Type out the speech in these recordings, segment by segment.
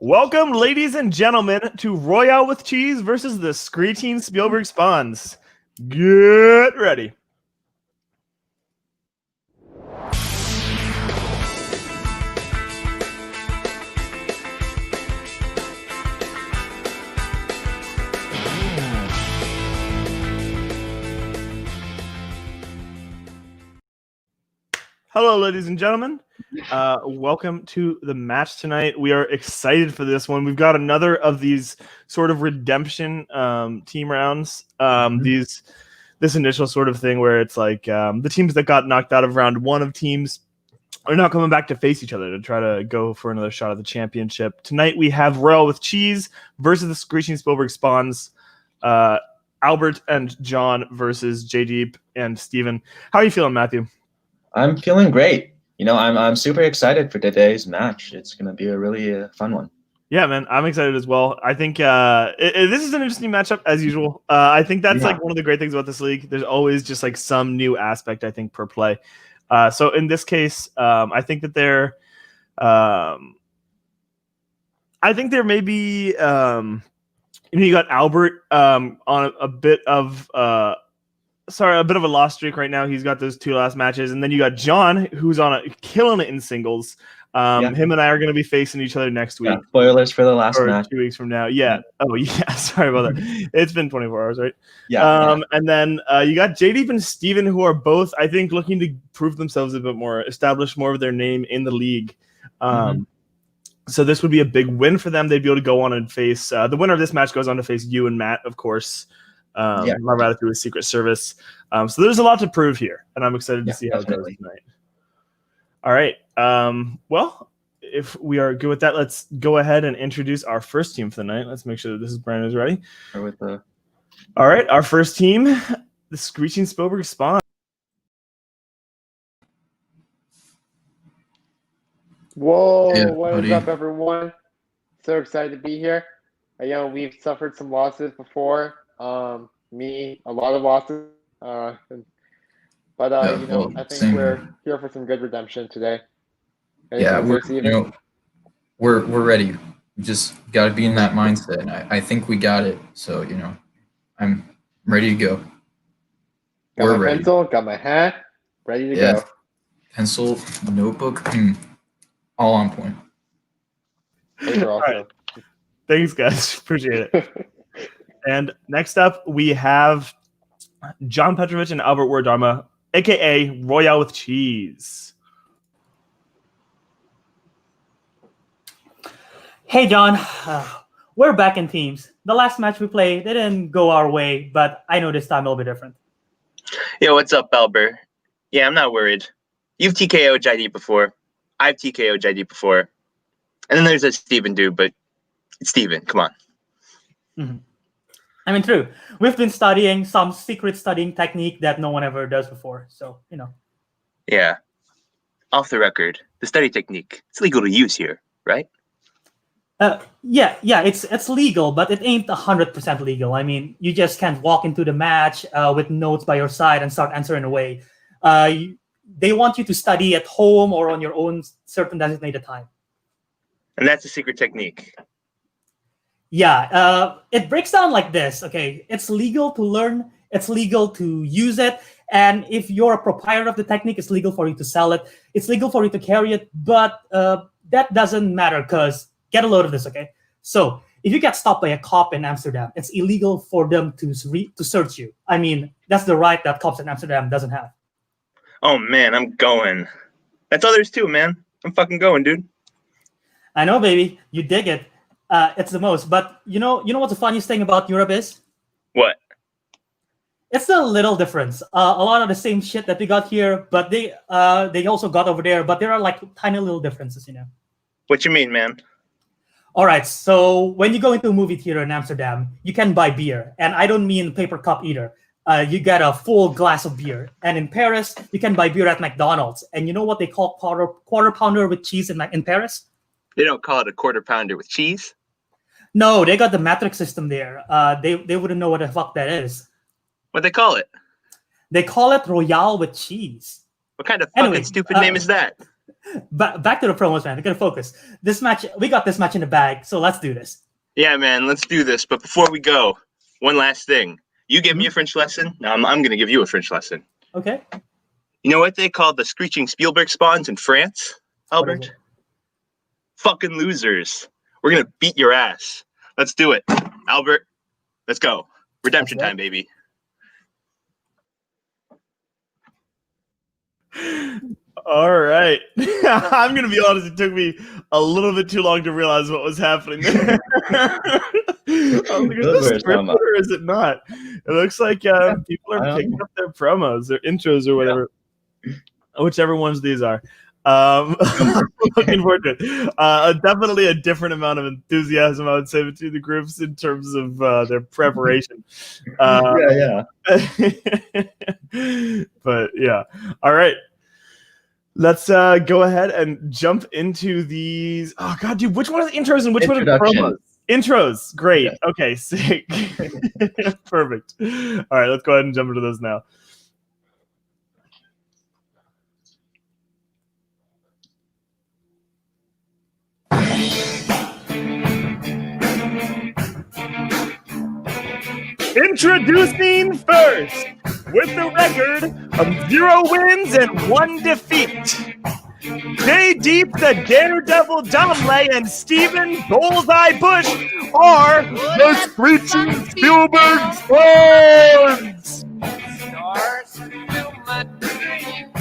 Welcome, ladies and gentlemen, to Royale with Cheese versus the Screeching Spielberg Spawns. Get ready. Hello, ladies and gentlemen. Welcome to the match tonight. We are excited for this one. We've got another of these sort of redemption team rounds. This initial sort of thing where it's like the teams that got knocked out of round one of teams are now coming back to face each other to try to go for another shot at the championship. Tonight we have Royale with Cheese versus the Screeching Spielberg Spawns. Albert and John versus Jaideep and Steven. How are you feeling, Matthew? I'm feeling great. I'm super excited for today's match. It's going to be a really fun one. Yeah, man, I'm excited as well. I think this is an interesting matchup as usual. I think that's like one of the great things about this league. There's always just like some new aspect, I think, per play. So in this case, I think that there may be, you got Albert on a bit of a bit of a lost streak right now. He's got those two last matches, and then you got John, who's killing it in singles. Him and I are going to be facing each other next week. Yeah, spoilers for the last match. 2 weeks from now. Yeah. Oh, yeah. Sorry about that. It's been 24 hours, right? Yeah. And then you got Jaideep and Steven, who are both, I think, looking to prove themselves a bit more, establish more of their name in the league. So this would be a big win for them. They'd be able to go on and face the winner of this match goes on to face you and Matt, of course. Rather through his Secret Service. So there's a lot to prove here, and I'm excited to see how it goes tonight. All right. Well, if we are good with that, let's go ahead and introduce our first team for the night. Let's make sure that Brandon is ready. All right, our first team, the Screeching Spielberg Spawn. Whoa, what is up, everyone? So excited to be here. We've suffered some losses before. A lot of losses. I think we're here for some good redemption today. We're ready. We just got to be in that mindset, and I think we got it. So I'm ready to go. Got my pencil, got my hat, ready to go. Pencil, notebook, all on point. All right. Thanks, guys. Appreciate it. And next up, we have John Petrovich and Albert Wiradharma, a.k.a. Royale with Cheese. Hey, John. We're back in teams. The last match we played didn't go our way, but I know this time it'll be different. Yo, what's up, Albert? Yeah, I'm not worried. You've TKO'd Jaideep before. I've TKO'd Jaideep before. And then there's a Steven dude, but it's Steven. Come on. Mm-hmm. I mean, true. We've been studying some secret studying technique that no one ever does before. So, Yeah. Off the record, the study technique, it's legal to use here, right? Yeah, it's legal, but it ain't 100% legal. I mean, you just can't walk into the match with notes by your side and start answering away. They want you to study at home or on your own certain designated time. And that's a secret technique. Yeah, it breaks down like this. Okay, it's legal to learn. It's legal to use it. And if you're a proprietor of the technique, it's legal for you to sell it. It's legal for you to carry it. But that doesn't matter because get a load of this, okay? So if you get stopped by a cop in Amsterdam, it's illegal for them to search you. I mean, that's the right that cops in Amsterdam doesn't have. Oh, man, I'm going. That's others too, man. I'm fucking going, dude. I know, baby. You dig it. It's the most. But you know what the funniest thing about Europe is? What? It's the little difference. A lot of the same shit that we got here, but they also got over there. But there are like tiny little differences, What you mean, man? All right. So when you go into a movie theater in Amsterdam, you can buy beer, and I don't mean paper cup either. You get a full glass of beer. And in Paris, you can buy beer at McDonald's. And you know what they call quarter pounder with cheese in Paris? They don't call it a quarter pounder with cheese. No, they got the metric system there. They wouldn't know what the fuck that is. What they call it? They call it Royale with cheese. What kind of fucking stupid name is that? Back to the promos, man. I gotta focus. This match, we got this match in the bag, so let's do this. Yeah, man, let's do this. But before we go, one last thing. You give me a French lesson. Now I'm going to give you a French lesson. Okay. You know what they call the Screeching Spielberg spawns in France, Albert? Fucking losers. We're going to beat your ass. Let's do it. Albert, let's go. Redemption time, baby. All right. I'm going to be honest. It took me a little bit too long to realize what was happening there. I was like, is this scripted or is it not? It looks like people are picking up their promos, their intros or whatever, whichever ones these are. Looking forward to it. Definitely a different amount of enthusiasm, I would say, between the groups in terms of their preparation. Yeah. But yeah. All right. Let's go ahead and jump into these. Oh, God, dude, which one are the intros and which one are the promos? Intros. Great. Yeah. Okay, sick. Perfect. All right, let's go ahead and jump into those now. Introducing first, with the record of 0 wins and 1 defeat, Jaideep the Daredevil Damle and Stephen Bullseye Busch are the Screeching Spielberg Spawns! Stars fill my dream.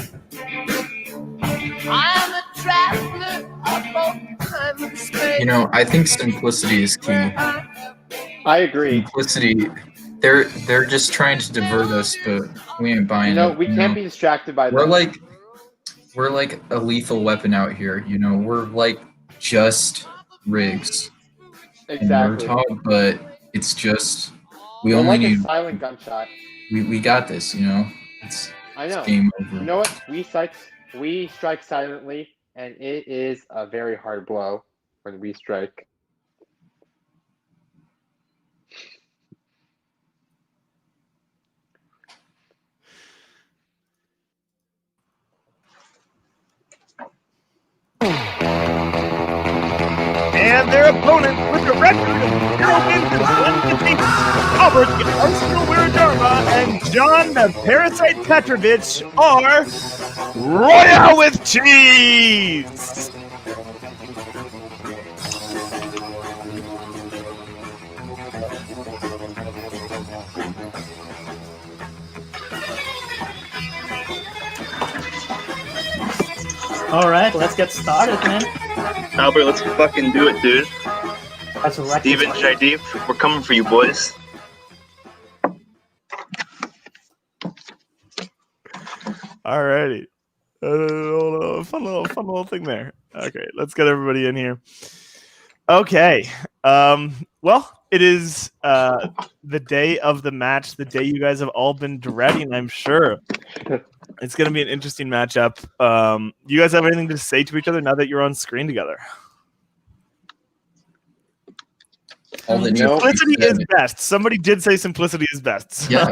I'm a traveler of all time and space. You know, I think simplicity is key. I agree. Simplicity. They're just trying to divert us, but we ain't buying it. No, we can't be distracted by them. We're like a lethal weapon out here. You know, we're like just rigs. Exactly. But it's just we we're only like need a silent gunshot. We got this. You know, it's game over. You know what? We strike silently, and it is a very hard blow when we strike. And their opponent with a record of 0 wins and 1 defeat, Albert Wiradharma and John the Parasite Petrovich are Royale with cheese! All right, let's get started, man. Albert, let's fucking do it, dude. That's a record. Steven, Jaideep, we're coming for you, boys. Alrighty. Fun little thing there. Okay, let's get everybody in here. Okay. Well, it is the day of the match, the day you guys have all been dreading, I'm sure. It's going to be an interesting matchup. You guys have anything to say to each other now that you're on screen together? Simplicity is best. Somebody did say simplicity is best. Yeah.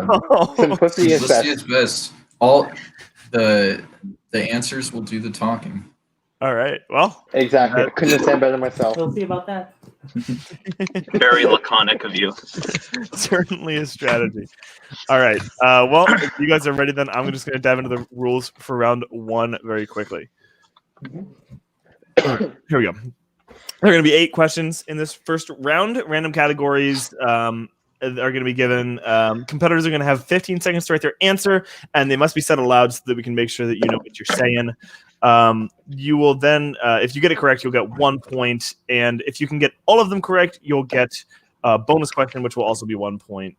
Simplicity is best. All the answers will do the talking. All right. Well, exactly. I couldn't have said better myself. We'll see about that. Very laconic of you. Certainly a strategy. All right. Well, if you guys are ready, then I'm just going to dive into the rules for round 1 very quickly. Here we go. There are going to be 8 questions in this first round. Random categories are going to be given. Competitors are going to have 15 seconds to write their answer, and they must be said aloud so that we can make sure that you know what you're saying. You will then, if you get it correct, you'll get 1 point, and if you can get all of them correct, you'll get a bonus question, which will also be 1 point.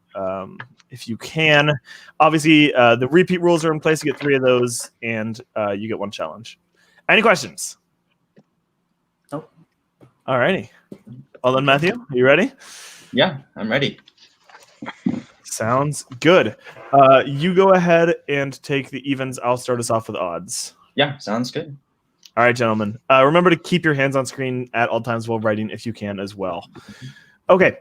If you can, obviously, the repeat rules are in place. You get 3 of those, and you get 1 challenge. Any questions? Nope. All righty. Well then, Matthew, are you ready? Yeah, I'm ready. Sounds good. You go ahead and take the evens. I'll start us off with odds. Yeah, sounds good. All right, gentlemen. Remember to keep your hands on screen at all times while writing if you can as well. Okay.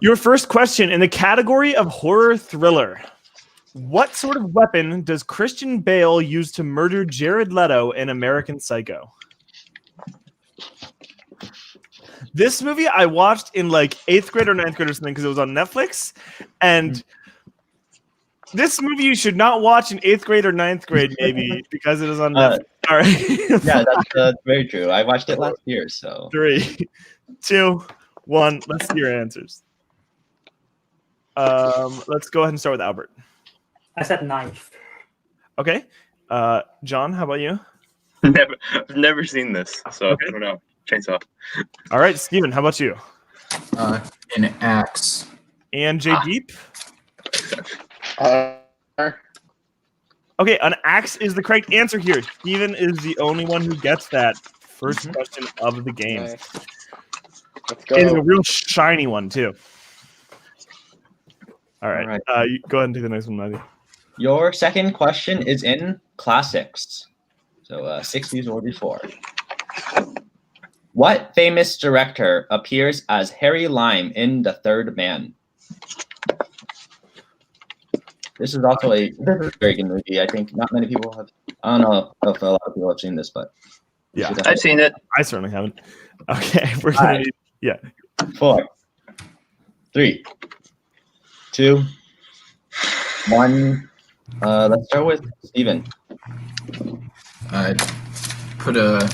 Your first question in the category of horror thriller. What sort of weapon does Christian Bale use to murder Jared Leto in American Psycho? This movie I watched in like 8th grade or 9th grade or something because it was on Netflix. And this movie you should not watch in 8th grade or 9th grade, maybe, because it is on Netflix. All right. Yeah, that's very true. I watched it last year, so. 3, 2, 1. Let's see your answers. Let's go ahead and start with Albert. I said knife. Okay. John, how about you? I've never seen this, so Okay. I don't know. Chainsaw. All right, Steven, how about you? An axe. And Jaideep? Uh, Okay, an axe is the correct answer here. Steven is the only one who gets that first question of the game. nice. Let's It is a go. real shiny one, too. All right. All right. You go ahead and take the next one, Matthew. Your second question is in classics. So 60s or before. What famous director appears as Harry Lime in The Third Man? This is also a very good movie. I think not many people have. I don't know if a lot of people have seen this, but Yeah, I've seen it. I certainly haven't. Okay, we're gonna Alright. need, 4, 3, 2, 1. Let's start with Steven. I put a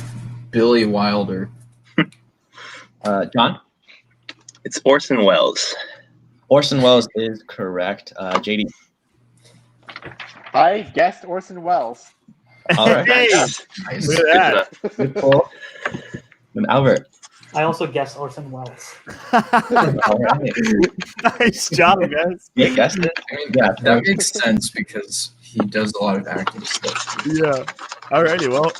Billy Wilder. John? It's Orson Welles. Orson Welles is correct. JD. I guessed Orson Welles. All right. Hey, Nice. look at that. Good pull. And Albert. I also guessed Orson Welles. All right. Nice job, guys. Yeah, guessed it. I mean, Yeah, that makes sense because he does a lot of acting stuff. Yeah. Alrighty. Well,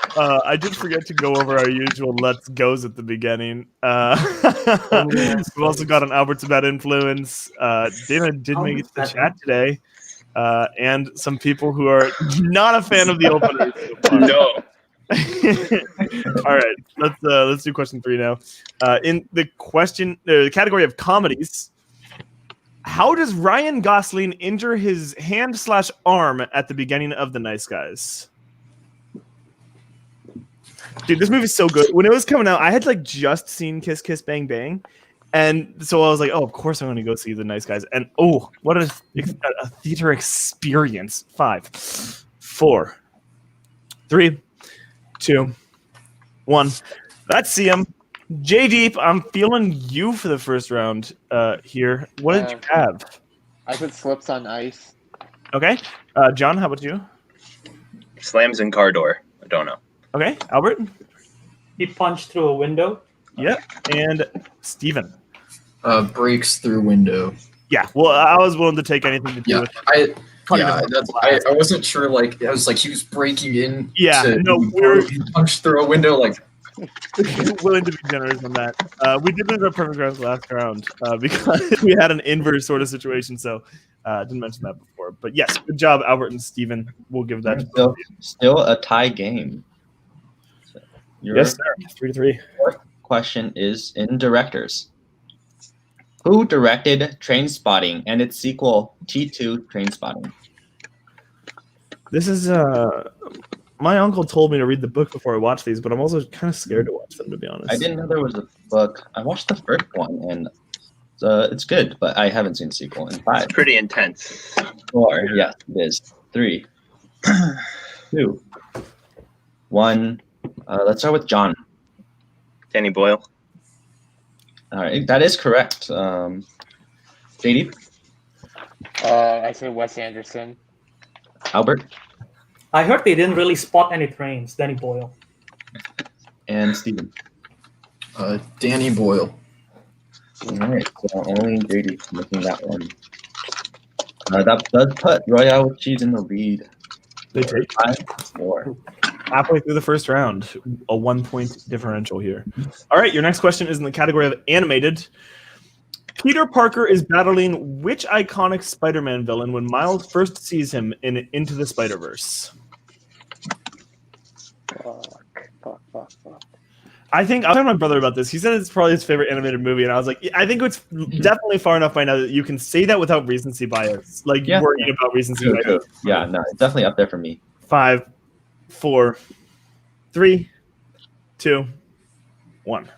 I did forget to go over our usual let's goes at the beginning. We've also got an Albert's Bad Influence. Dana did make it to the chat today. And some people who are not a fan of the opener. so far. No. All right, let's do question 3 now. In the category of comedies, how does Ryan Gosling injure his hand/arm at the beginning of The Nice Guys? Dude, this movie's so good. When it was coming out, I had like just seen Kiss Kiss Bang Bang, and so I was like, oh, of course I'm going to go see The Nice Guys. And oh, what a theater experience. 5, 4, 3, 2, 1. Let's see him. Jaideep, I'm feeling you for the first round here. What did you have? I put Slips on Ice. Okay. John, how about you? Slams in car door. I don't know. Okay. Albert? He punched through a window. Yep. And Steven? Breaks through window. Yeah. Well, I was willing to take anything to do Yeah, with I wasn't sure. Like, I was like, he was breaking in. Yeah, to, no, he punched through a window. Like, willing to be generous on that. We did lose our perfect rounds last round because we had an inverse sort of situation. So didn't mention that before. But yes, good job, Albert and Steven. We'll give that to both of you. Still a tie game. So Yes, sir. 3-3. fourth question is in directors. Who directed Trainspotting and its sequel, T2 Trainspotting? This is my uncle told me to read the book before I watch these, but I'm also kind of scared to watch them, to be honest. I didn't know there was a book. I watched the first one, and it's good, but I haven't seen the sequel in 5. Pretty intense. 4, yes, it is. 3, 2, 1. Let's start with John. Danny Boyle. All right, that is correct. JD, I said Wes Anderson. Albert, I heard they didn't really spot any trains. Danny Boyle. and Steven. Danny Boyle. All right, so only JD making that one. That does put Royale with Cheese in the lead. They take 5-4. halfway through the first round, a 1-point differential here. All right, your next question is in the category of animated. Peter Parker is battling which iconic Spider-Man villain when Miles first sees him in Into the Spider-Verse? Fuck. I was talking to my brother about this. He said it's probably his favorite animated movie, and I was like, I think it's definitely far enough by now that you can say that without recency bias. Like worrying about recency bias. Yeah, no, it's definitely up there for me. 5, 4, 3, 2, 1.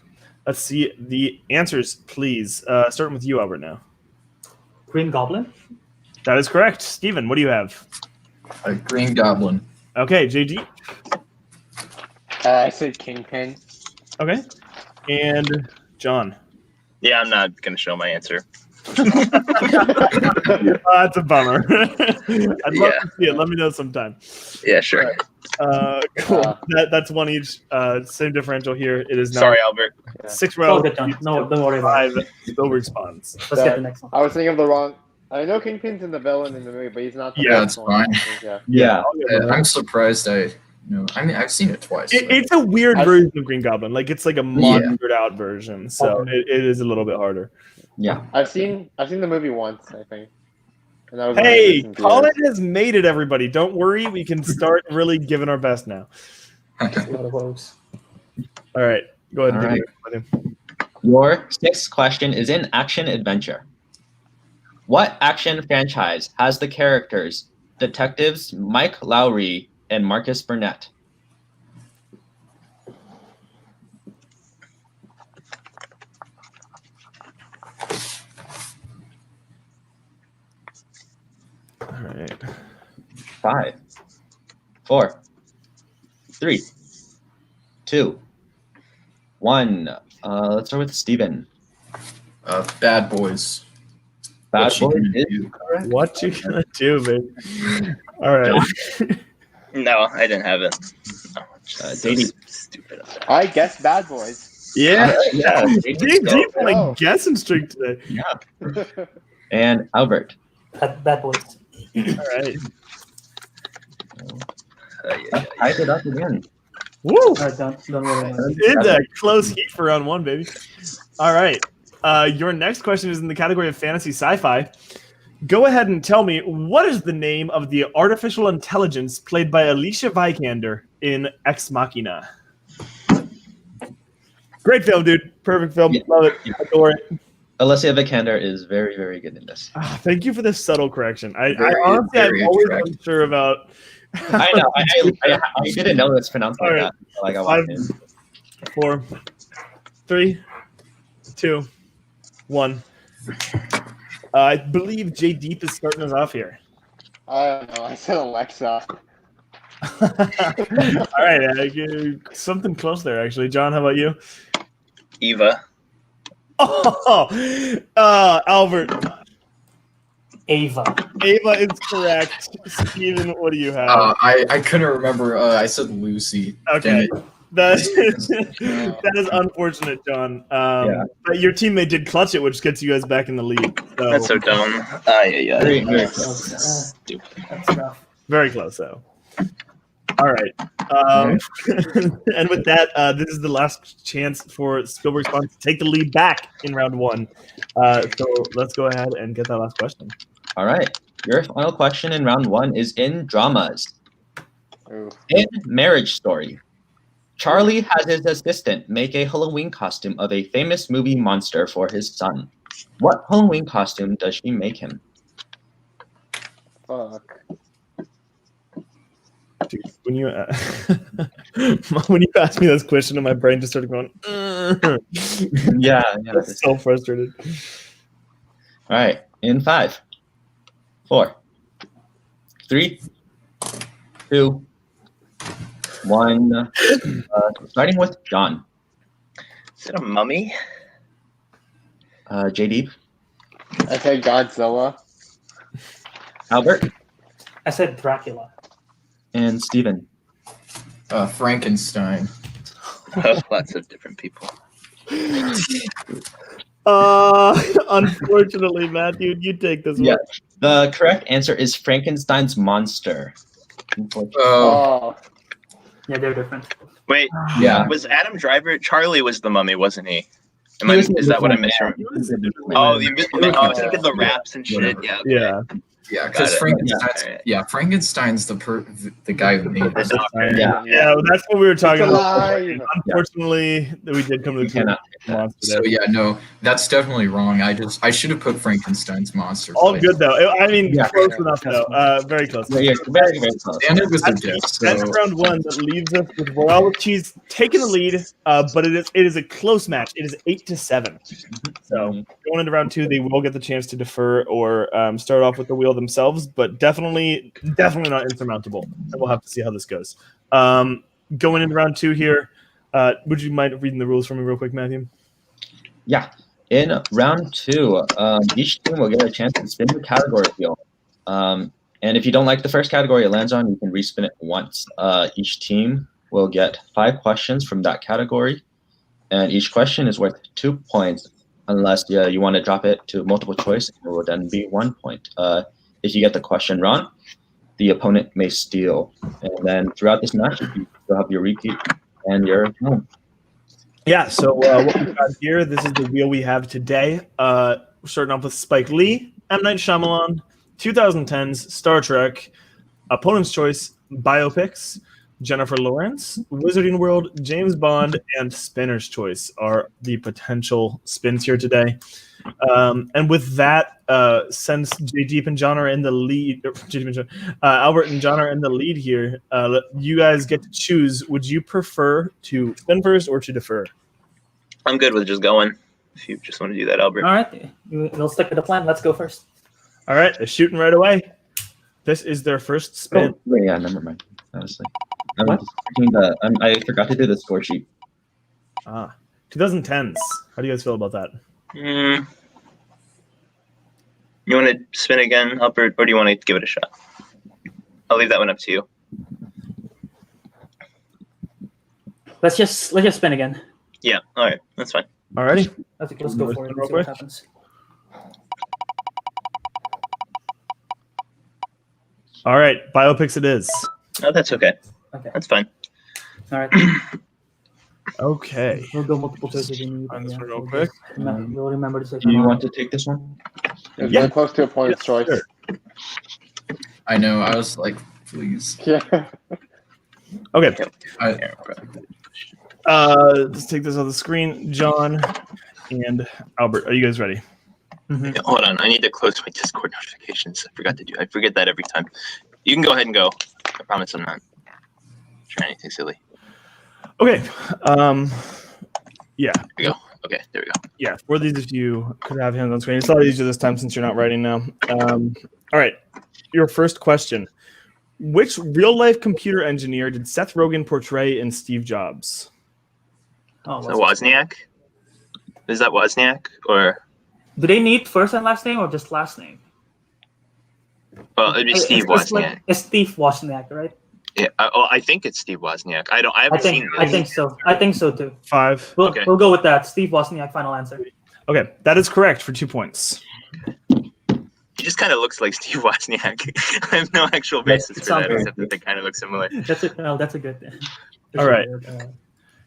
Let's see the answers, please. Starting with you, Albert, now. Green Goblin. That is correct. Steven, what do you have? A Green Goblin. Okay, JD. I said Kingpin. Okay. And John. Yeah, I'm not gonna show my answer. That's a bummer. I'd love to see it. Let me know sometime. Yeah, sure. Cool. That's one each. Same differential here. It is now Sorry, Albert. 6 Oh, rounds. good, John. No, don't worry about it. 5 Spielberg spawns. Let's get the next one. I was thinking of the wrong. I know Kingpin's in the villain in the movie, but he's not. The Yeah, that's one. fine. Yeah. I'm surprised I mean, I've seen it twice. It's a weird version of Green Goblin. Like it's like a monstered out version, so it is a little bit harder. Yeah. I've seen the movie once, I think. And that was Hey, Colin has made it, everybody. Don't worry. We can start really giving our best now. A lot of votes. All right. Go ahead. All right. Your sixth question is in action adventure. What action franchise has the characters detectives Mike Lowry and Marcus Burnett? All right. 5, 4, 3, 2, 1. Let's start with Steven. Bad Boys. Bad What You Boys Gonna is Do? correct. What you gonna do, baby? All right. No, I didn't have it. Oh, Jaideep. Stupid. I guess Bad Boys. Yeah. Yeah. Deep go. like guessing streak today. Yeah. And Albert. Bad Boys. All right. Tied it up again. Woo! All right, don't worry about it. It's a close heat for round 1, baby. All right. Your next question is in the category of fantasy sci-fi. Go ahead and tell me, what is the name of the artificial intelligence played by Alicia Vikander in Ex Machina? Great film, dude. Perfect film. Yeah. Love it. Adore it. Alicia Vikander is very, very good in this. Thank you for this subtle correction. I honestly, very I'm always attractive. unsure about. I know. I didn't know it's pronounced like that. Like I wanted to. 4, 3, 2, 1. I believe Jaideep is starting us off here. I don't know. I said Alexa. All right, something close there, actually. John, how about you? Eva. Oh, Albert. Ava. Ava is correct. Steven, what do you have? I couldn't remember. I said Lucy. Okay. Damn it. That is unfortunate, John. But your teammate did clutch it, which gets you guys back in the lead. So, That's so dumb. Yeah. Very, very Stupid. That's rough. very close, though. All right. And with that, this is the last chance for Spielberg Spawn to take the lead back in round 1. So let's go ahead and get that last question. All right. Your final question in round 1 is in dramas. Ooh. In Marriage Story, Charlie has his assistant make a Halloween costume of a famous movie monster for his son. What Halloween costume does she make him? Fuck. Dude, when you asked me this question, my brain just started going. Yeah. I'm so frustrated. All right. In 5, 4, 3, 2, 1. Starting with John. Is it a mummy? Jaideep. I said Godzilla. Albert. I said Dracula. And Steven. Frankenstein. Lots of different people. Unfortunately, Matthew, you take this Yeah. one. The correct answer is Frankenstein's monster. Oh. Yeah, they're different. Wait, Yeah. was Adam Driver? Charlie was the mummy, wasn't he? He was Is that what I Invisible misremembered? Man. Oh, the Invisible Man. Oh, he did the raps and shit. Yeah. Yeah. Yeah, because Frankenstein's the guy who made it. Yeah, that's what we were talking It's about. alive. Unfortunately, we did come to the cannot monster. So yeah, no, that's definitely wrong. I should have put Frankenstein's monster. All good though. I mean, close Yeah. enough though. Very close. Yeah, very, very close. And it was a guess. That's So round one. That leaves us with Royale with Cheese taking the lead, but it is a close match. It is 8-7. So going into round two, they will get the chance to defer or start off with the wheel themselves, but definitely not insurmountable. And we'll have to see how this goes. Going into round two here, would you mind reading the rules for me real quick, Matthew? Yeah. In round two, each team will get a chance to spin the category wheel. And if you don't like the first category it lands on, you can respin it once. Each team will get 5 questions from that category, and each question is worth 2 points unless you want to drop it to multiple choice. It will then be 1 point. If you get the question wrong, the opponent may steal. And then throughout this match, you will have your repeat and your home. Yeah, so what we've got here, this is the wheel we have today. We're starting off with Spike Lee, M. Night Shyamalan, 2010's Star Trek, Opponent's Choice, Biopics, Jennifer Lawrence, Wizarding World, James Bond, and Spinner's Choice are the potential spins here today. And with that, since Jaideep and John are in the lead, Albert and John are in the lead here, you guys get to choose. Would you prefer to spin first or to defer? I'm good with just going. If you just want to do that, Albert. All right, we'll stick with the plan. Let's go first. All right, they're shooting right away. This is their first spin. Oh, yeah, never mind. Honestly, I forgot to do the score sheet. 2010s. How do you guys feel about that? You want to spin again, Albert, or do you want to give it a shot? I'll leave that one up to you. Let's just spin again. Yeah, all right, that's fine. Alrighty. Let's go for it. Real See what quick. happens. All right, Biopics it is. Oh, that's okay. Okay. That's fine. All right. Okay. We'll go multiple choice if you need. Find this Yeah. one real quick. You'll remember to say. Do you want to take this one? It's Yeah. very close to a point's choice. Sure. I know. I was like, please. Yeah. Okay. Yeah, Let's take this off the screen. John and Albert, are you guys ready? Yeah, hold on, I need to close my Discord notifications. I forget that every time. You can go ahead and go. I promise I'm not trying anything silly. Okay. Yeah. There we go. Okay, there we go. Yeah. For these of you could have hands on screen. It's a lot easier this time since you're not writing now. All right. Your first question. Which real-life computer engineer did Seth Rogen portray in Steve Jobs? Oh, Is that Wozniak? Is that Wozniak? Or do they need first and last name or just last name? well, it'd be Steve Wozniak. It's Steve Wozniak, right? Yeah. I think it's Steve Wozniak. I haven't seen this. I think so. I think so too. 5. Okay. We'll go with that. Steve Wozniak, final answer. Okay. That is correct for 2 points. He just kind of looks like Steve Wozniak. I have no actual basis for that, except that they kind of look similar. That's a good. All right.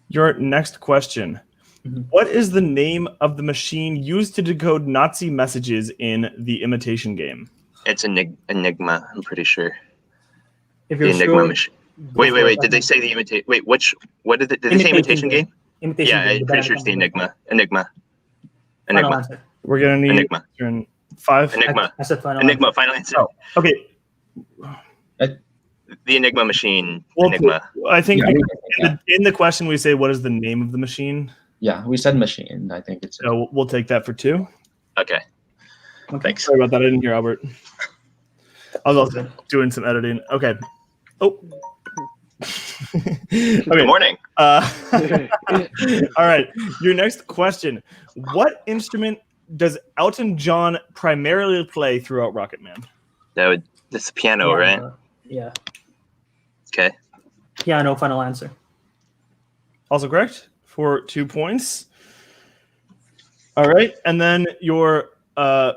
Your next question. Mhm. What is the name of the machine used to decode Nazi messages in The Imitation Game? It's Enigma, I'm pretty sure. If The you're Enigma sure, machine. go Wait. for it. Did they say the imitation? Wait, what did they say? Imitation game? Imitation Yeah, game, I'm the pretty sure it's the Enigma. Enigma. Final Enigma. answer. We're gonna need Enigma. turn 5. Enigma. I said final Enigma. Final answer. Oh, okay. The Enigma machine. Well, Enigma. I think Yeah. in the question we say, what is the name of the machine? Yeah, we said machine. I think it's So we'll take that for 2. Okay. Thanks. Sorry about that. I didn't hear Albert. I was also doing some editing. Okay. Oh. Good Okay. morning. All right. Your next question. What instrument does Elton John primarily play throughout Rocket Man? That's the piano, right? Yeah. Okay. Piano, final answer. Also correct for 2 points. All right. And then your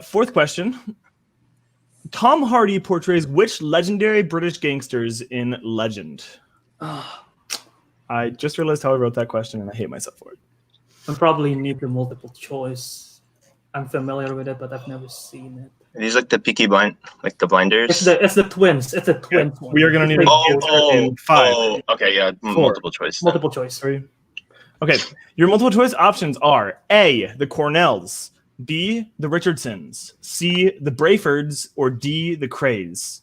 fourth question. Tom Hardy portrays which legendary British gangsters in Legend? I just realized how I wrote that question, and I hate myself for it. I probably need the multiple choice. I'm familiar with it, but I've never seen it. Are these like the Peaky Blind, like the Blinders? It's the twins. It's a twins one. We are going to need an answer in 5. Okay, yeah, multiple choice. then. Multiple choice. 3. Okay, your multiple choice options are A, the Cornells, B, the Richardsons, C, the Brayfords, or D, the Crays.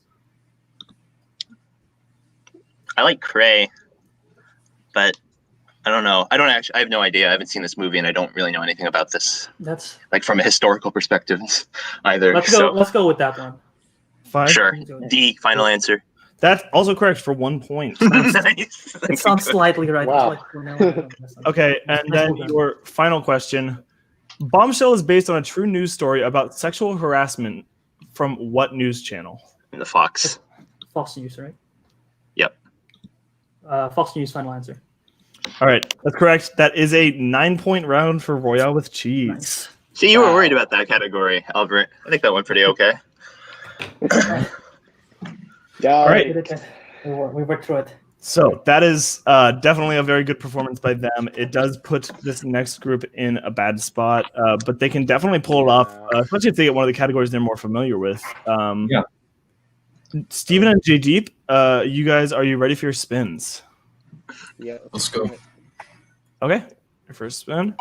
I like Cray, but I don't know. I have no idea. I haven't seen this movie, and I don't really know anything about this, That's like from a historical perspective either. let's go. Let's go with that one. 5. Sure. D, final answer. That's also correct for 1 point. Nice. It sounds slightly right. Wow. Okay, and then your final question. Bombshell is based on a true news story about sexual harassment from what news channel? In the Fox. Fox News, right? Yep. Fox News, final answer. All right, that's correct. That is a 9-point round for Royale with cheese. Nice. See, you were worried about that category, Albert. I think that went pretty okay. Yeah. All right. We worked through it. So that is definitely a very good performance by them. It does put this next group in a bad spot, but they can definitely pull it off, especially if they get one of the categories they're more familiar with. Yeah. Steven and Jaideep, you guys, are you ready for your spins? Yeah. Let's go. Okay, your first spin.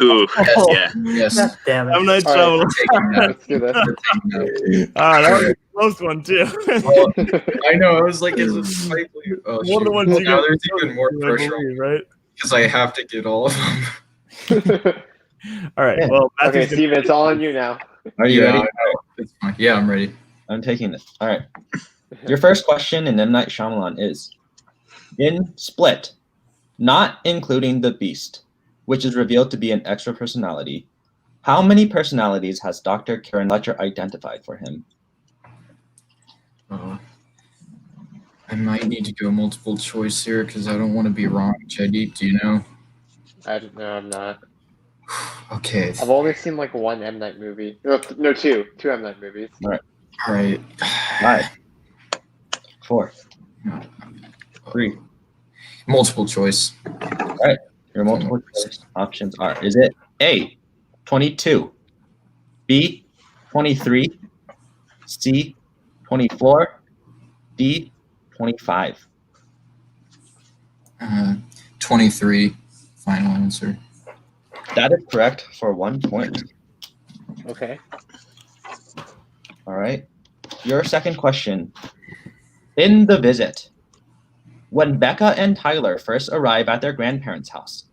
Ooh, Oh. yeah. Yes. God damn it. I'm not All trouble. Let's do this. That was a close one too. I know. I was like, is it slightly? Oh, One of the shoot. ones you Now got there's even more I pressure believe, right? because I have to get all of them. All right. Yeah. Well, Okay, Matthew's Steven, it's all on you now. Are you Yeah, ready? I know. It's fine. Yeah, I'm ready. I'm taking it. All right. Your first question in M. Night Shyamalan is, in Split, not including the Beast, which is revealed to be an extra personality, how many personalities has Dr. Karen Fletcher identified for him? I might need to go multiple choice here because I don't want to be wrong. Jaideep, do you know? I'm not. Okay. I've only seen like one M Night movie. No, two M Night movies. All right. 5, 4, 3. Multiple choice. Your multiple choice options are: is it A, 22, B, 23, C, 24, D, 25? 23. Final answer. That is correct for 1 point. Okay. All right. Your second question. In The Visit, when Becca and Tyler first arrive at their grandparents' house,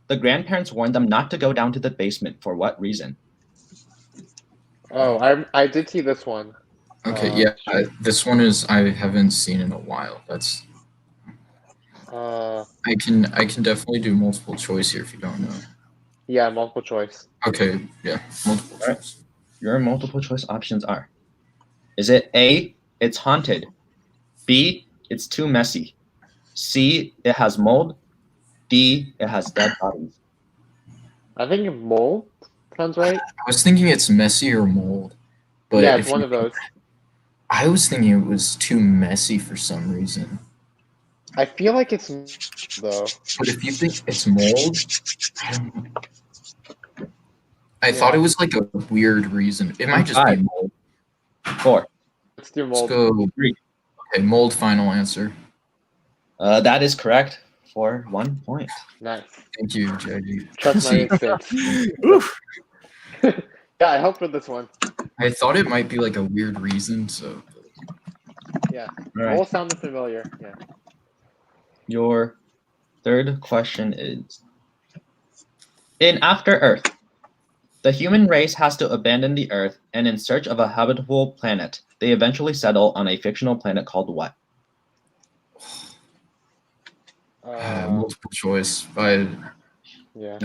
the grandparents warn them not to go down to the basement for what reason? Oh, I did see this one. Okay, this one is I haven't seen in a while. That's I can definitely do multiple choice here if you don't know. Yeah, multiple choice. Okay, yeah, multiple All right. choice. Your multiple choice options are: is it A, it's haunted, B, it's too messy, C, it has mold, D, it has dead bodies? I think mold sounds right. I was thinking it's messy or mold, but Yeah, if it's one of those. I was thinking it was too messy for some reason. I feel like it's though. But if you think it's mold, I don't know. I thought it was like a weird reason. It might just be mold. 4. Let's do Let's mold. go. 3. Okay, mold. Final answer. That is correct for 1 point. Nice. Thank you, JD. Trust my instincts. Oof. Yeah, I helped with this one. I thought it might be like a weird reason, so Yeah. All right. Mold sounded familiar. Yeah. Your third question is: in After Earth, the human race has to abandon the Earth and in search of a habitable planet. They eventually settle on a fictional planet called what? multiple choice. Yeah.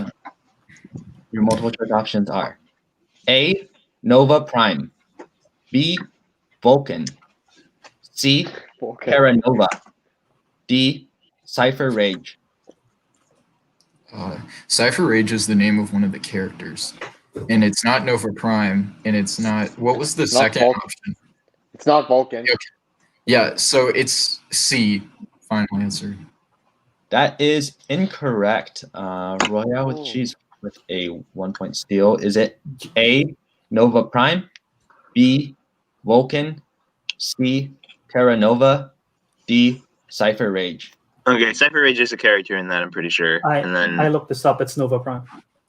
Your multiple choice options are: A, Nova Prime, B, Vulcan, C, Okay. Terra Nova, D, Cypher Rage. Cypher Rage is the name of one of the characters, and it's not Nova Prime, and it's not. What was the second Vulcan. option? It's not Vulcan. Okay. Yeah, so it's C. Final answer. That is incorrect. Royale with cheese with a 1 point steal. Is it A, Nova Prime, B, Vulcan, C, Terra Nova, D, Cypher Rage? Okay, Cypher Rage is a character in that, I'm pretty sure. And then I looked this up. It's Nova Prime.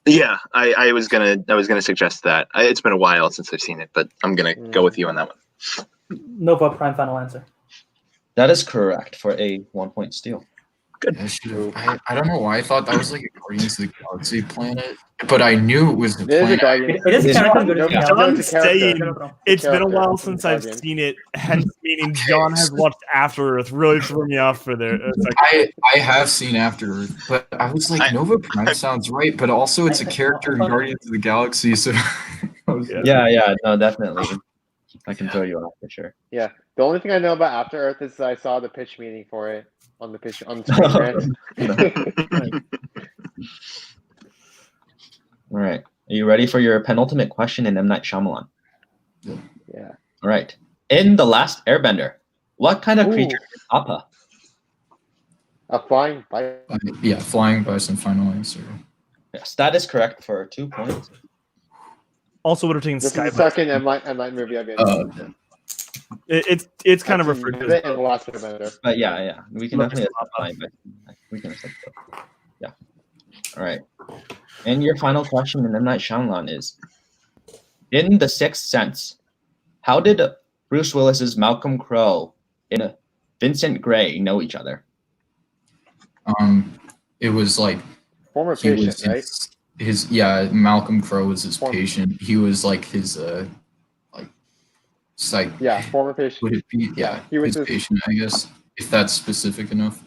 yeah, I was gonna suggest that. It's been a while since I've seen it, but I'm gonna go with you on that one. Nova Prime, final answer. That is correct for a 1 point steal. Good. I don't know why I thought that was like a Guardians of the Galaxy planet, but I knew it was the It is a planet. Guardian. It is a character. No, Yeah. no, John's it's a character. saying it's been a Character. while since I've Guardian. seen it, hence meaning John has watched After Earth. Really threw me off for there. It's like, I have seen After Earth, but I was like, Nova Prime sounds right, but also it's a character in Guardians of the Galaxy, so Yeah, no, definitely. I can throw you off for sure. Yeah. The only thing I know about After Earth is I saw the pitch meeting for it on the screen. All right. Are you ready for your penultimate question in M. Night Shyamalan? Yeah. All right. In The Last Airbender, what kind of creature is Appa? A flying bike. yeah, flying bison, final answer. Yes, that is correct for 2 points. also would have taken This is Sky. the second M Night movie I've been. It's kind of referred to. in The Last Airbender. But yeah, we can Look, definitely flying, but we can accept that. Yeah. All right. And your final question in M. Night Shyamalan is, in The Sixth Sense, how did Bruce Willis's Malcolm Crowe and Vincent Gray know each other? It was like Former he patient, was right? Malcolm Crowe was his Former- patient. He was like his like psych. Yeah, former patient. Would it be he was his his- patient? I guess if that's specific enough.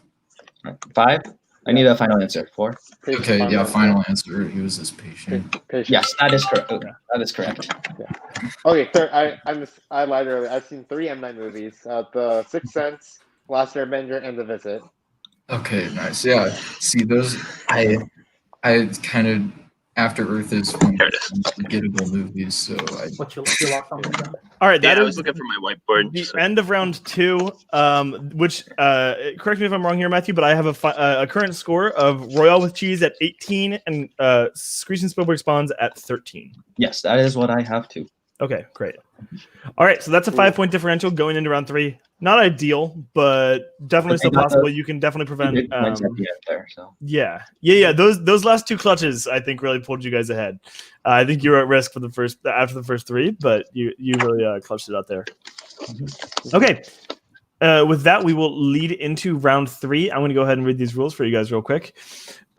5? I need a final answer. 4? Patient Okay, yeah, answer. final answer. He was his patient. Patient. Yes, that is correct. That is correct. Okay, third. I lied earlier. I've seen 3 M Night movies: The Sixth Sense, Last Airbender, and The Visit. Okay, nice. Yeah. See those I kind of After Earth is one of There it the forgettable movies, so I What you lost on the All right, Yeah, that I is was looking for my whiteboard. the so- end of round 2. Which correct me if I'm wrong here, Matthew, but I have a current score of Royale with cheese at 18 and Screeching Spielberg spawns at 13. Yes, that is what I have too. Okay, great. All right, so that's a 5-point differential going into round 3. Not ideal, but definitely still possible. You can definitely prevent. Big points at the end there, so. Yeah. Those last 2 clutches, I think, really pulled you guys ahead. I think you were at risk for after the first 3, but you really clutched it out there. Okay. With that, we will lead into round 3. I'm going to go ahead and read these rules for you guys real quick.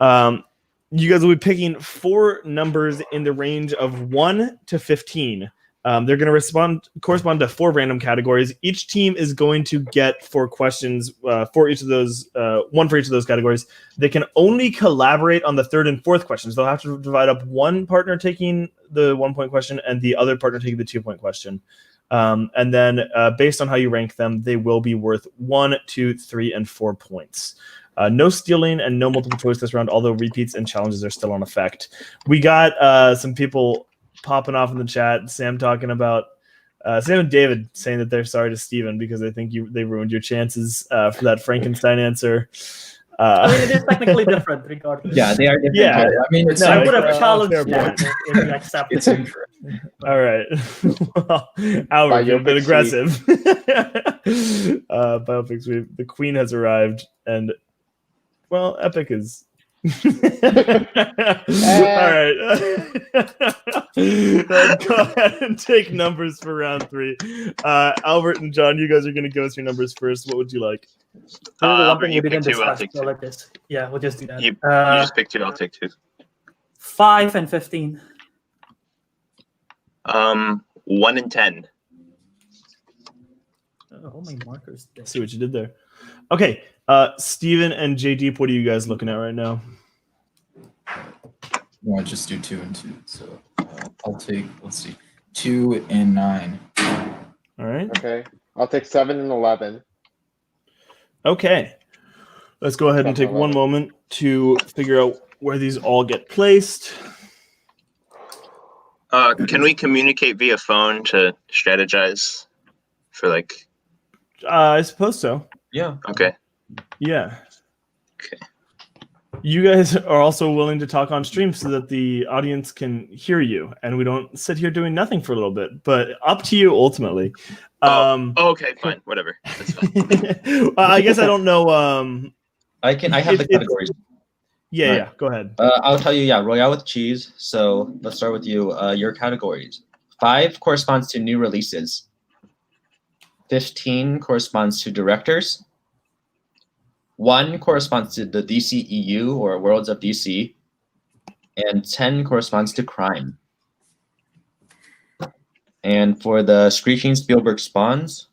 You guys will be picking 4 numbers in the range of 1 to 15. They're going to correspond to 4 random categories. Each team is going to get 4 questions for each of those, 1 for each of those categories. They can only collaborate on the 3rd and 4th questions. They'll have to divide up one partner taking the 1-point question and the other partner taking the 2-point question. And then based on how you rank them, they will be worth 1, 2, 3, and 4 points. No stealing and no multiple choice this round, although repeats and challenges are still on effect. We got some people popping off in the chat. Sam talking about Sam and David saying that they're sorry to Steven because they think they ruined your chances for that Frankenstein answer. I mean, it is technically different regardless. Yeah, they are different. Yeah. I mean, it's I would have fair challenged point. that if you accepted it's it. incorrect. All right. Well, Albert, you're a bit aggressive. Biopic Sweep. The Queen has arrived, and well, Epic is. All right. Go ahead and take numbers for round 3. Albert and John, you guys are going to give us your numbers first. What would you like? Albert, you We pick didn't 2, I'll discuss, take so 2. like this. Yeah, we'll just do that. You just pick 2, I'll take 2. 5 and 15. 1 and 10. Oh, my markers. See what you did there. Okay. Steven and Jaideep, what are you guys looking at right now? Well, I just do 2 and 2. So I'll take, let's see, 2 and 9. All right. Okay. I'll take 7 and 11. Okay. Let's go ahead and take one moment to figure out where these all get placed. Can we communicate via phone to strategize for I suppose so. Yeah. Okay. Yeah. Okay. you guys are also willing to talk on stream so that the audience can hear you and we don't sit here doing nothing for a little bit. But up to you ultimately. Okay, fine, whatever. That's fine. I guess I don't know. I have the categories. Yeah, go ahead. I'll tell you. Yeah, Royale with cheese. So let's start with you. Your categories. 5 corresponds to new releases. 15 corresponds to directors. 1 corresponds to the DCEU or Worlds of DC, and 10 corresponds to crime. And for the Screeching Spielberg spawns,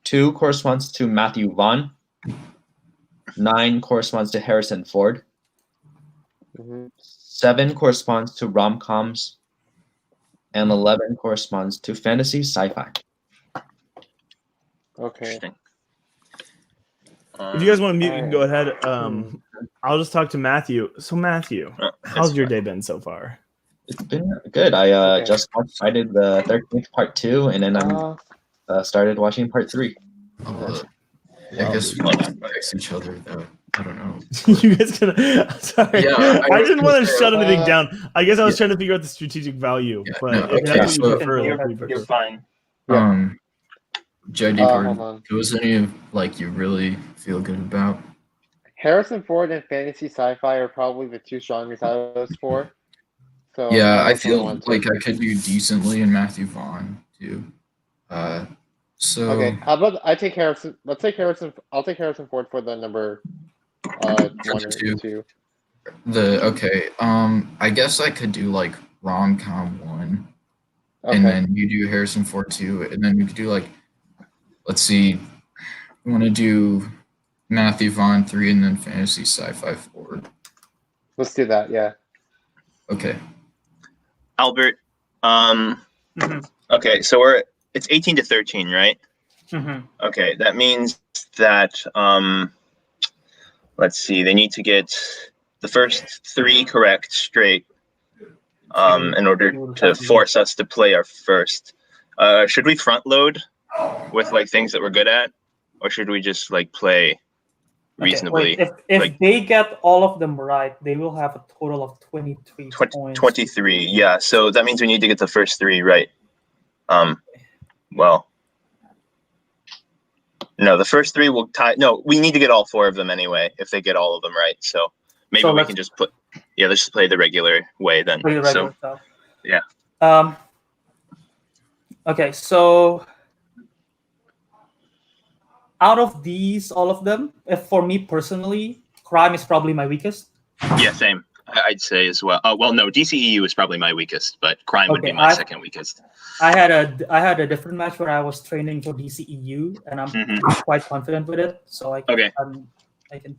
2 corresponds to Matthew Vaughn, 9 corresponds to Harrison Ford, 7 corresponds to rom-coms, and 11 corresponds to fantasy sci-fi. Okay. Interesting. If you guys want to mute, you can go ahead. I'll just talk to Matthew. So Matthew, how's your day been so far? It's been good. I just started the 13th part 2, and then I'm started watching part 3. I guess we can text each other though. I don't know. You guys gonna? Sorry, Yeah, I didn't want to shut anything down. I guess I was trying to figure out the strategic value, but if that's what you prefer, You're fine. Jaideep, are those any of like you really feel good about? Harrison Ford and fantasy sci-fi are probably the 2 strongest out of those 4. So Yeah, I feel like I could do decently in Matthew Vaughn too. So okay, how about I take Harrison? Let's take Harrison. I'll take Harrison Ford for the number 1 or 2. I guess I could do like rom-com 1, Okay. and then you do Harrison Ford 2, and then we could do like, let's see, you want to do Matthew Vaughn 3, and then fantasy sci-fi 4. Let's do that. Yeah. Okay. Albert, okay, so it's 18 to 13, right? Okay, that means that let's see, they need to get the first 3 correct straight in order to force us to play our first. Should we front load with like things that we're good at, or should we just like play reasonably? Wait, if they get all of them right, they will have a total of 23 points. 23, yeah. So that means we need to get the first 3 right. Well, no, the first 3 will tie. No, we need to get all 4 of them anyway if they get all of them right. So maybe we can just put. Yeah, let's just play the regular way then. Stuff. Yeah. Okay, so out of these, all of them, for me personally, crime is probably my weakest. Yeah, same. I'd say as well. Well, no, DCEU is probably my weakest, but crime would be my second weakest. I had a different match where I was training for DCEU, and I'm quite confident with it. So I can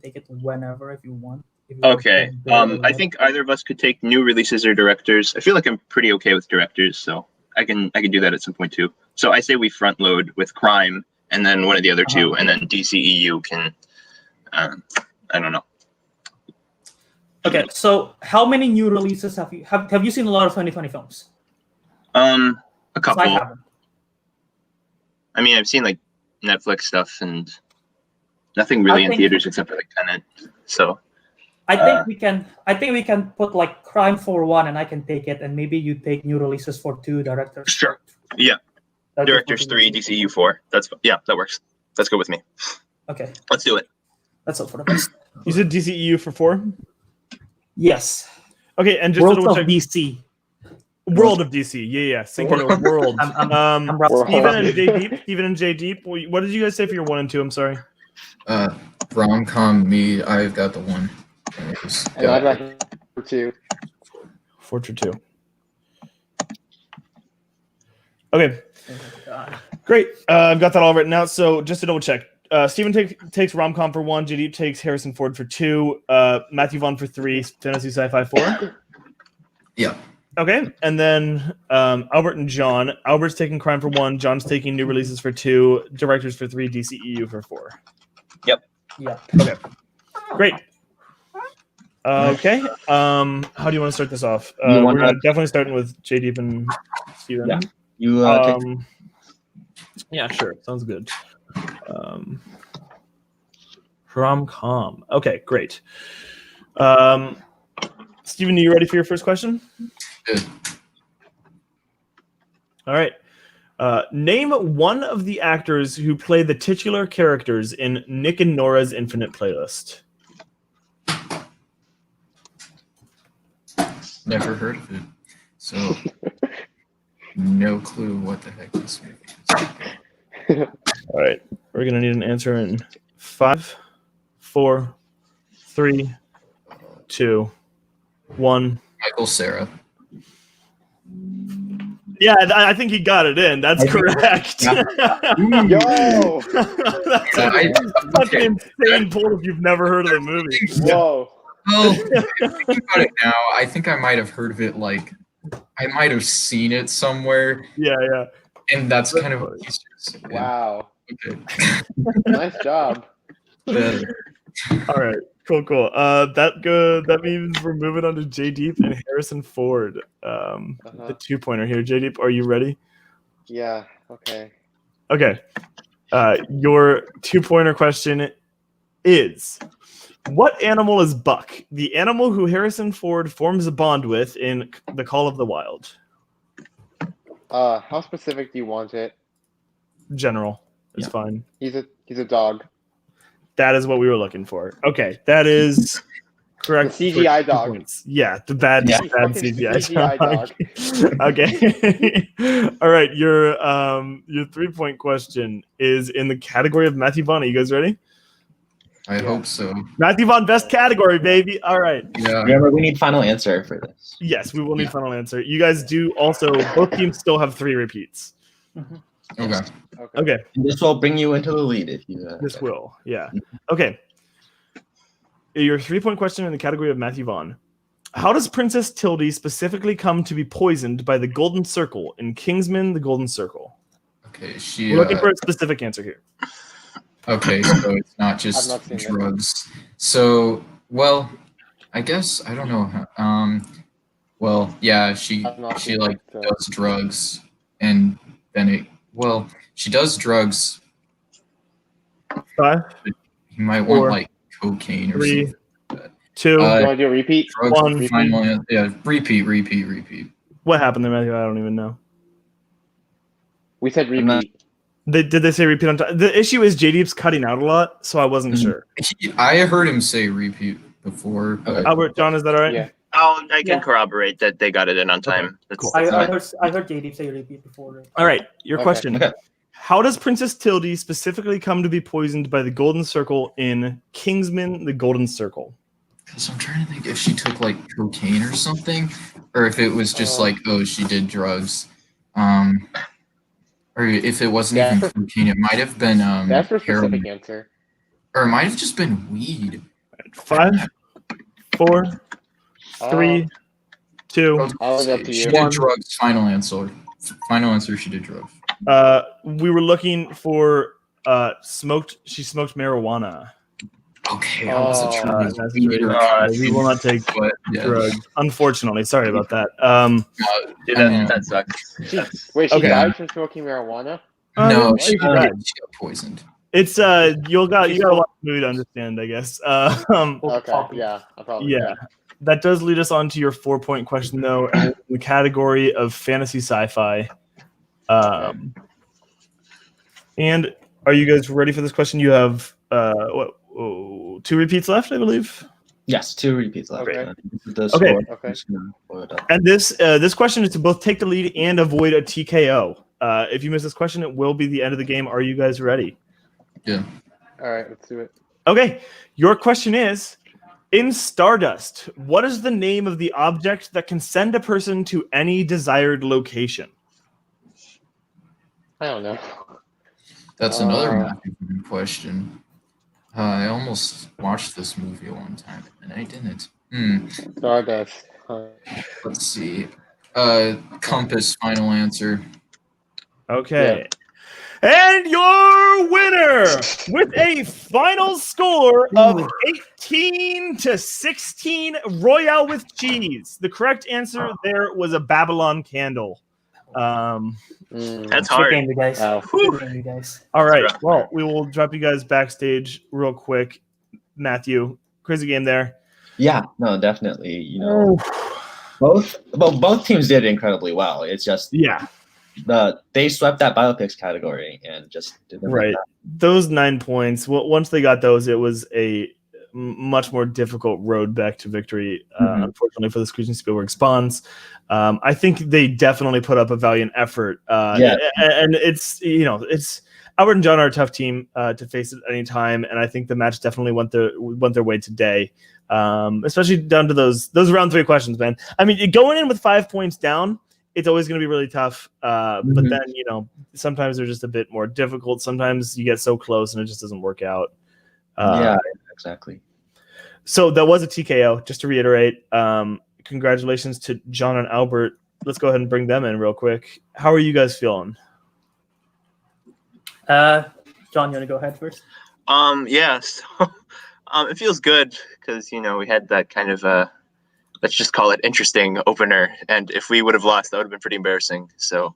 take it whenever if you want. Okay. I think either of us could take new releases or directors. I feel like I'm pretty okay with directors, so I can do that at some point too. So I say we front load with crime, and then one of the other 2, and then DCEU can. I don't know. Okay, so how many new releases have you seen a lot of 2020 films? A couple. I haven't. I mean, I've seen like Netflix stuff and nothing really in theaters except for like Tenet. So I think we can put like crime for 1, and I can take it, and maybe you take new releases for 2, directors. Sure. Yeah. Directors 3, DCU 4. That works. That's good with me. Okay. Let's do it. Let's hope for the best. You said DCEU for 4? Yes. Okay, and just World of DC. World of DC. Yeah. Singular world. Steven and Jaideep. What did you guys say for your 1 and 2? I'm sorry. Rom-com, me, I've got the 1. And I've got 2. 4 to 2. Okay. Great. I've got that all written out. So just to double check, Steven takes rom-com for 1. Jaideep takes Harrison Ford for 2. Matthew Vaughn for 3. Fantasy sci-fi 4. Yeah. Okay. And then Albert and John. Albert's taking crime for 1. John's taking new releases for 2. Directors for 3. DCEU for 4. Yep. Yeah. Okay. Great. Okay. How do you want to start this off? We're definitely starting with Jaideep and Steven. Yeah. You yeah, sure. Sounds good. Rom-com. Okay, great. Steven, are you ready for your first question? Good. All right. Name one of the actors who play the titular characters in Nick and Nora's Infinite Playlist. Never heard of it. So, no clue what the heck this movie is. All right. We're going to need an answer in 5, 4, 3, 2, 1. Michael Cera. Yeah, I think he got it in. That's correct. Yo! That's such an insane pull if you've never heard of the movie. Whoa. Well, thinking about it now, I think I might have heard of it. Like, I might have seen it somewhere, Yeah. and that's kind of what he's just. Wow. Okay. Nice job. All right. Cool. That means we're moving on to Jaideep and Harrison Ford. The 2-pointer here. Jaideep, are you ready? Yeah. Okay. Okay. Your 2-pointer question is: what animal is Buck, the animal who Harrison Ford forms a bond with in The Call of the Wild? How specific do you want it? General is fine. He's a dog. That is what we were looking for. Okay, that is correct. The CGI dog. Points. Yeah, the bad CGI dog. Okay. All right, your 3-point question is in the category of Matthew Vaughn. Are you guys ready? I hope so. Matthew Vaughn, best category, baby. All right. Yeah. Remember, we need final answer for this. Yes, we will need final answer. You guys do also. Both teams still have 3 repeats. Okay. And this will bring you into the lead if you. This will. Yeah. Okay. Your 3-point question in the category of Matthew Vaughn. How does Princess Tildy specifically come to be poisoned by the Golden Circle in Kingsman: The Golden Circle? Okay, We're looking for a specific answer here. Okay, so it's not just drugs. So, well, I guess I don't know. Well, yeah, she like does drugs, and then she does drugs. 5. You might want like cocaine or 3, something. 2. You want to do a repeat? Drugs 1. Final, yeah, repeat. What happened there, Matthew? I don't even know. We said repeat. Did they say repeat on time? The issue is Jaideep's cutting out a lot, so I wasn't sure. I heard him say repeat before. But... Albert, John, is that all right? Yeah. I can corroborate that they got it in on time. Okay, cool. I heard Jaideep say repeat before. All right, your question. Okay. How does Princess Tildy specifically come to be poisoned by the Golden Circle in Kingsman: The Golden Circle? Because I'm trying to think if she took like cocaine or something, or if it was just like, she did drugs. Or if it wasn't even cocaine, it might have been That's for heroin. specific answer. Or it might have just been weed. 5, 4, 3, 2. I'll leave it up to She you. did drugs. Final answer. Final answer. She did drugs. We were looking for she smoked marijuana. Okay, I wasn't sure. That's right. We will not take drugs. Unfortunately, sorry about that. That sucks. Wait, she Okay. died from smoking marijuana? No, she she died. got poisoned. It's you got a lot of movie to understand, I guess. Okay, yeah. I'll probably That does lead us on to your 4-point question, though, in the category of fantasy sci-fi. And are you guys ready for this question? You have 2 repeats left, I believe. Yes, 2 repeats left. Okay. Okay. And this question is to both take the lead and avoid a TKO. If you miss this question, it will be the end of the game. Are you guys ready? Yeah. All right, let's do it. Okay. Your question is, in Stardust, what is the name of the object that can send a person to any desired location? I don't know. That's another Matthew question. I almost watched this movie one time, and I didn't. Stardust. Let's see. Compass, final answer. Okay. Yeah. And your winner with a final score of 18-16, Royale with cheese. The correct answer there was a Babylon candle. That's hard. Good game, you guys. Wow. Good game, you guys. All right. Well, we will drop you guys backstage real quick. Matthew, crazy game there. Yeah, no, definitely. You know, both teams did incredibly well. It's just they swept that biopix category and just didn't right. Those 9 points. Well, once they got those, it was a much more difficult road back to victory. Unfortunately for the Screeching Spielberg spawns, I think they definitely put up a valiant effort. And it's Albert and John are a tough team to face at any time, and I think the match definitely went their way today. Especially down to those round 3 questions, man. I mean, going in with 5 points down, it's always going to be really tough. But then, sometimes they're just a bit more difficult. Sometimes you get so close and it just doesn't work out. Yeah, exactly. So that was a TKO. Just to reiterate, congratulations to John and Albert. Let's go ahead and bring them in real quick. How are you guys feeling? John, you want to go ahead first? Yeah. So, it feels good because we had that kind of let's just call it interesting opener, and if we would have lost, that would have been pretty embarrassing. So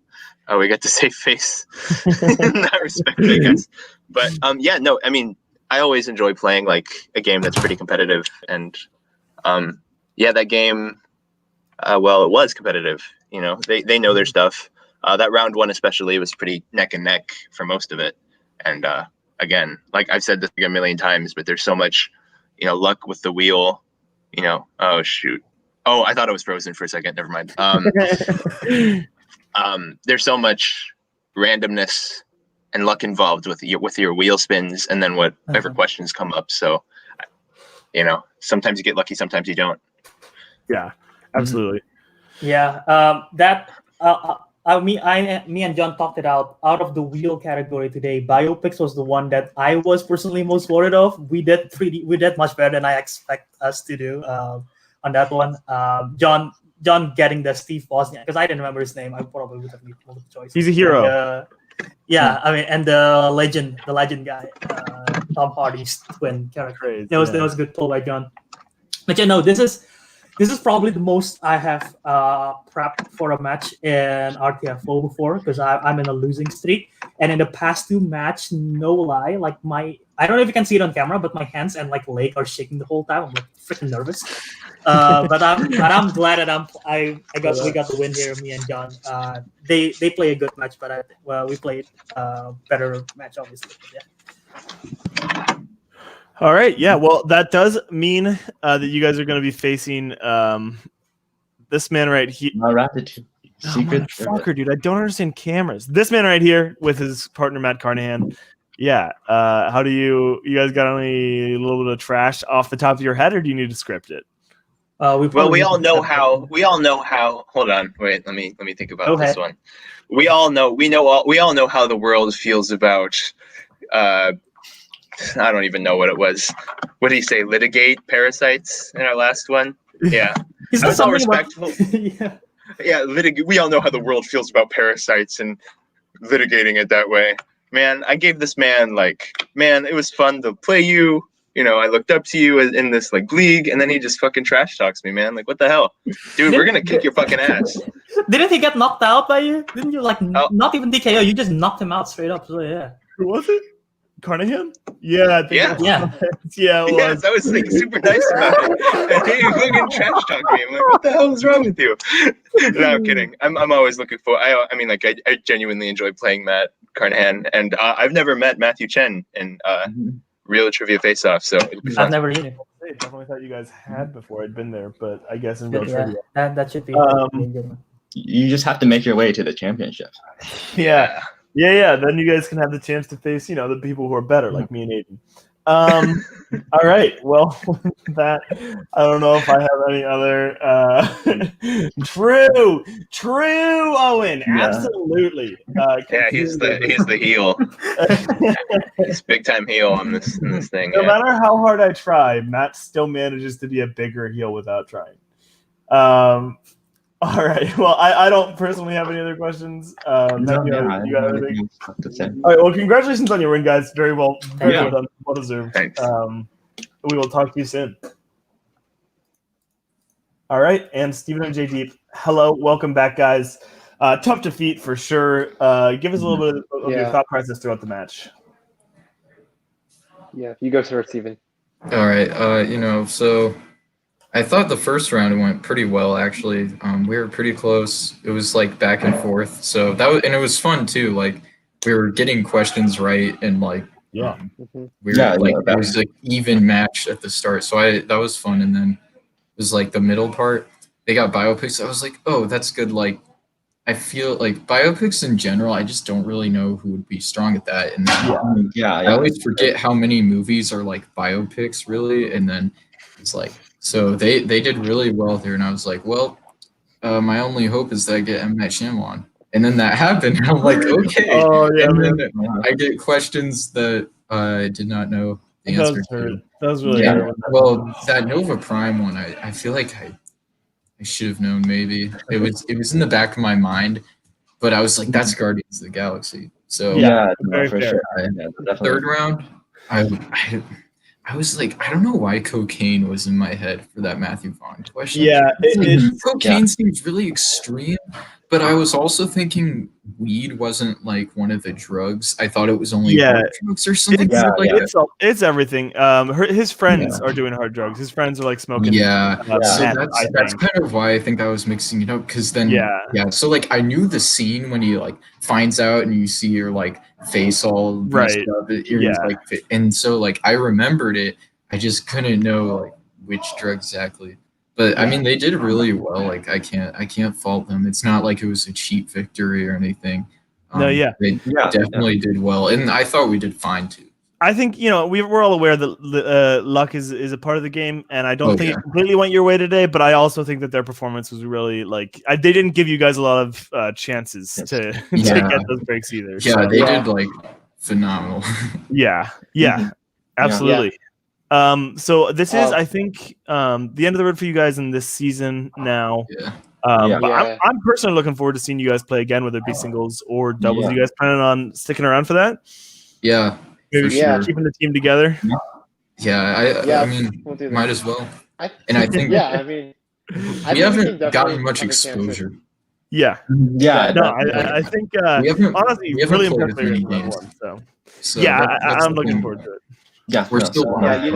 we got to save face in that respect, I guess. But yeah, no, I mean, I always enjoy playing like a game that's pretty competitive, and yeah, that game, well, it was competitive. They know their stuff. That round 1 especially was pretty neck and neck for most of it, and again, like I've said this a million times, but there's so much, luck with the wheel. Oh shoot. Oh, I thought it was frozen for a second. Never mind. There's so much randomness and luck involved with your wheel spins, and then whatever questions come up. So, sometimes you get lucky, sometimes you don't. Yeah, absolutely. Yeah, me and John talked it out. Out of the wheel category today, Biopix was the one that I was personally most worried of. We did much better than I expect us to do on that one. John getting the Steve Bosniak, because I didn't remember his name. I probably would have made multiple choice. He's a hero. Yeah, I mean, and the legend guy, Tom Hardy's twin character. That was a good pull by John. But this is probably the most I have prepped for a match in RTFO before, because I'm in a losing streak. And in the past 2 matches, no lie, like I don't know if you can see it on camera, but my hands and like leg are shaking the whole time. I'm like freaking nervous. But I'm glad that we got the win here, me and John. They play a good match, but we played a better match, obviously. But yeah. All right. Yeah. Well, that does mean that you guys are going to be facing this man right here. Fucker, dude. I don't understand cameras. This man right here with his partner Matt Carnahan. Yeah. How do you guys got any little bit of trash off the top of your head, or do you need to script it? We all know how. Hold on. Wait. Let me think about this one. We all know how the world feels about. I don't even know what it was. What did he say? Litigate parasites in our last one? Yeah. That's all respectful. Yeah, we all know how the world feels about parasites and litigating it that way. Man, I gave this man it was fun to play you. I looked up to you in this league, and then he just fucking trash talks me, man. Like, what the hell? Dude, we're gonna kick your fucking ass. Didn't he get knocked out by you? Didn't you not even TKO? You just knocked him out straight up. So yeah. Who was it? Carnahan? Yeah, I think yeah. Yes, I was super nice about it. And he fucking trash talked me. I'm like, what the hell is wrong with you? No, I'm kidding. I'm always looking for. I genuinely enjoy playing Matt Carnahan, and I've never met Matthew Chen in real trivia face-off, so it'll be fun. I've never either. I definitely thought you guys had before I'd been there, but I guess in real trivia. That should be a good one. You just have to make your way to the championship. Yeah. Then you guys can have the chance to face, the people who are better, like me and Aiden. All right. Well, that I don't know if I have any other. True, Owen. Yeah. Absolutely. He's the heel. He's big time heel in this thing. No matter how hard I try, Matt still manages to be a bigger heel without trying. All right. Well, I don't personally have any other questions. You got everything? All right. Well, congratulations on your win, guys. Very well done. Well deserved. Thanks. We will talk to you soon. All right. And Steven and Jaideep, hello. Welcome back, guys. Tough defeat for sure. Give us a little bit of your thought process throughout the match. Yeah, you go first, Steven. All right. So I thought the first round went pretty well, actually. We were pretty close. It was like back and forth. So and it was fun too. Like we were getting questions right, and like Yeah. we were it was an even match at the start. So that was fun. And then it was like the middle part. They got biopics. I was like, oh, that's good. Like I feel like biopics in general, I just don't really know who would be strong at that. And I always forget how many movies are like biopics, really. And then it's like, so they did really well there. And I was like, well, my only hope is that I get M. Night Shyamalan. And then that happened. And I'm like, okay. Oh, yeah, and man. then I get questions that I did not know the answer to. That was really hurt. Well, that Nova Prime one, I feel like I should have known. Maybe it was in the back of my mind, but I was like, "That's Guardians of the Galaxy." So for sure. Third round, I was like, I don't know why cocaine was in my head for that Matthew Vaughn question. Yeah, cocaine seems really extreme, but I was also thinking weed wasn't like one of the drugs. I thought it was only hard drugs or something. It's everything. His friends are doing hard drugs. His friends are like smoking. So that's kind of why I think I was mixing it up, because then so like I knew the scene when he like finds out and you see your like face all messed up. Like, and so like I remembered it. I just couldn't know like which drug exactly. But I mean, they did really well. Like I can't fault them. It's not like it was a cheap victory or anything. They definitely did well, and I thought we did fine too. I think we're all aware that luck is a part of the game, and I don't think it completely went your way today. But I also think that their performance was really like they didn't give you guys a lot of chances to get those breaks either. Yeah, they did like phenomenal. Absolutely. So this is, I think, the end of the road for you guys in this season now. But I'm personally looking forward to seeing you guys play again, whether it be singles or doubles. You guys planning on sticking around for that? Yeah, maybe keeping the team together. I mean, we'll might as well. I think we haven't gotten much exposure. I think honestly, we haven't really played impressed many by games. So I'm looking forward to it. We're still down the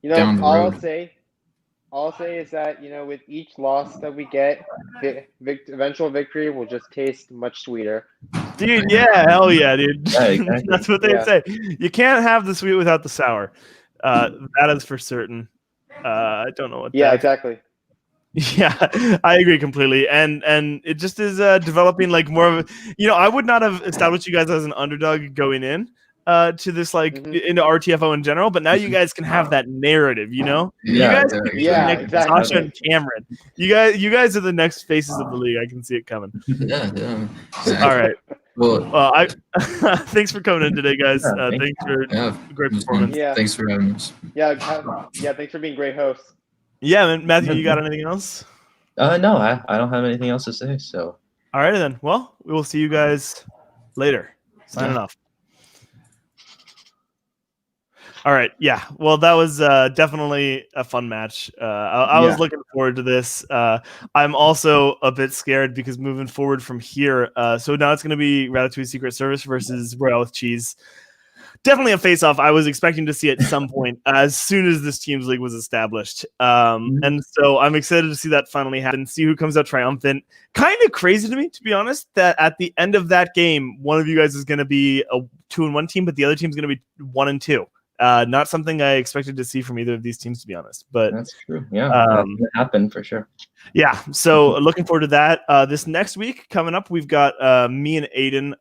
road. All I'll say is that with each loss that we get, the eventual victory will just taste much sweeter. Dude, hell yeah, dude. That's what they say. You can't have the sweet without the sour. That is for certain. I don't know what. Exactly. Yeah, I agree completely, and it just is developing like more of a. I would not have established you guys as an underdog going in. To this into RTFO in general, but now you guys can have that narrative, you guys exactly. Sasha and Cameron. You guys are the next faces of the league. I can see it coming. Exactly. All right. Well, thanks for coming in today, guys. Thanks for great performance. Thanks for having us. Thanks for being great hosts. Man, Matthew, you got anything else? No, I don't have anything else to say. So all right then. Well, we will see you guys later. Signing off. All right. Yeah. Well, that was definitely a fun match. I was looking forward to this. I'm also a bit scared because moving forward from here, so now it's going to be Ratatouille Secret Service versus Royale with Cheese. Definitely a face-off. I was expecting to see it at some point as soon as this team's league was established. And so I'm excited to see that finally happen, see who comes out triumphant. Kind of crazy to me, to be honest, that at the end of that game, one of you guys is going to be a 2-1 team, but the other team's going to be 1-2. Not something I expected to see from either of these teams, to be honest. But that's true. Yeah, that happened for sure. Yeah, so looking forward to that. This next week coming up, we've got me and Aiden,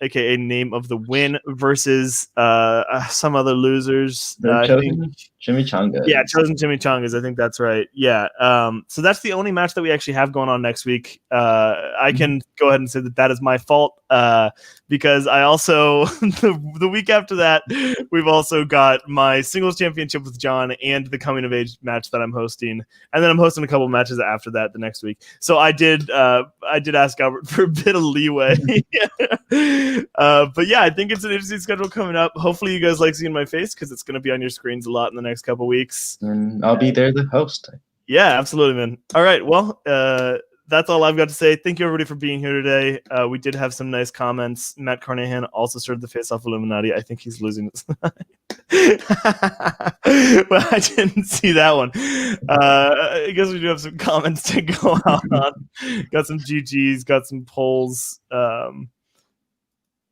aka Name of the Win, versus some other losers. Chimichangas. Yeah, Chosen Chimichangas. I think that's right. Yeah. So that's the only match that we actually have going on next week. I can go ahead and say that is my fault because I also the week after that we've also got my singles championship with John and the coming of age match that I'm hosting, and then I'm hosting a couple matches after that the next week. So I did ask Albert for a bit of leeway. But yeah, I think it's an interesting schedule coming up. Hopefully you guys like seeing my face because it's going to be on your screens a lot in the next couple weeks. And I'll be there the host. Yeah, absolutely, man. All right, well, that's all I've got to say. Thank you, everybody, for being here today. We did have some nice comments. Matt Carnahan also served the face-off Illuminati. I think he's losing his mind. Well, I didn't see that one. I guess we do have some comments to go out on. Got some GGs, got some polls.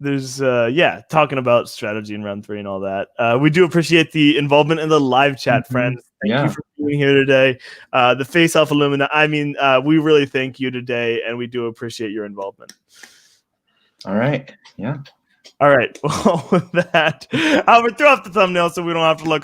There's talking about strategy in round 3 and all that. We do appreciate the involvement in the live chat, friends. Thank you for being here today. The Face Off Illumina. I mean, we really thank you today, and we do appreciate your involvement. All right. Yeah. All right. Well, with that, Albert, throw off the thumbnail so we don't have to look